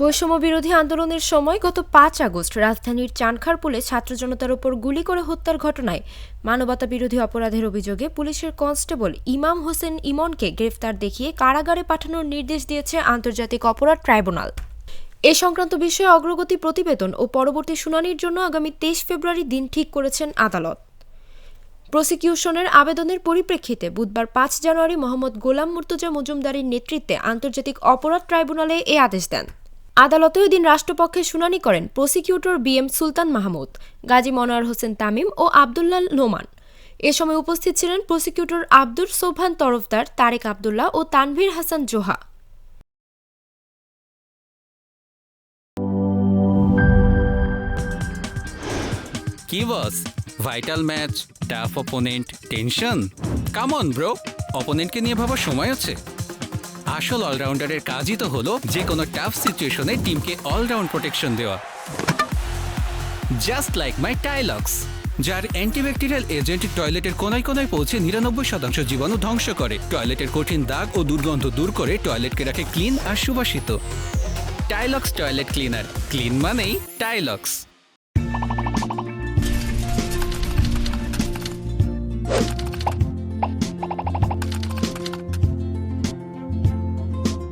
বৈষম্য বিরোধী আন্দোলনের সময় গত ৫ আগস্ট রাজধানীর চানখারপুলে ছাত্র জনতার ওপর গুলি করে হত্যার ঘটনায় মানবতা বিরোধী অপরাধের অভিযোগে পুলিশের কনস্টেবল ইমাম হোসেন ইমনকে গ্রেফতার দেখিয়ে কারাগারে পাঠানোর নির্দেশ দিয়েছে আন্তর্জাতিক অপরাধ ট্রাইব্যুনাল। এ সংক্রান্ত বিষয়ে অগ্রগতি প্রতিবেদন ও পরবর্তী শুনানির জন্য আগামী ২৩ ফেব্রুয়ারি দিন ঠিক করেছেন আদালত। প্রসিকিউশনের আবেদনের পরিপ্রেক্ষিতে বুধবার ৫ জানুয়ারি মোহাম্মদ গোলাম মুর্তজা মজুমদারের নেতৃত্বে আন্তর্জাতিক অপরাধ ট্রাইব্যুনালে এ আদেশ দেন। আদালতে ওই দিন রাষ্ট্রপক্ষে শুনানি করেন প্রসিকিউটর বি.এম. সুলতান মাহমুদ, গাজী মনোয়ার হোসেন তামিম ও আবদুল্লাহ নোমান। এ সময় উপস্থিত ছিলেন প্রসিকিউটর আব্দুর সোবহান তরফদার, তারেক আবদুল্লাহ ও তানভীর হাসান জোহা। কি boss, vital match, tough opponent, tension? Come on bro, অপোনেন্টকে নিয়ে ভাবার সময় আছে। আসল অলরাউন্ডারের কাজই তো হলো যে কোনো টাফ সিচুয়েশনে টিমকে অলরাউন্ড প্রোটেকশন দেওয়া। জাস্ট লাইক মাই টাইলক্স, যার অ্যান্টিব্যাকটেরিয়াল এজেন্ট টয়লেটের কোনায় কোনায় পৌঁছে ৯৯% জীবাণু ধ্বংস করে, টয়লেটের কঠিন দাগ ও দুর্গন্ধ দূর করে টয়লেটকে রাখে ক্লিন আর সুবাসিত। টাইলক্স টয়লেট ক্লিনার, ক্লিন মানেই টাইলক্স।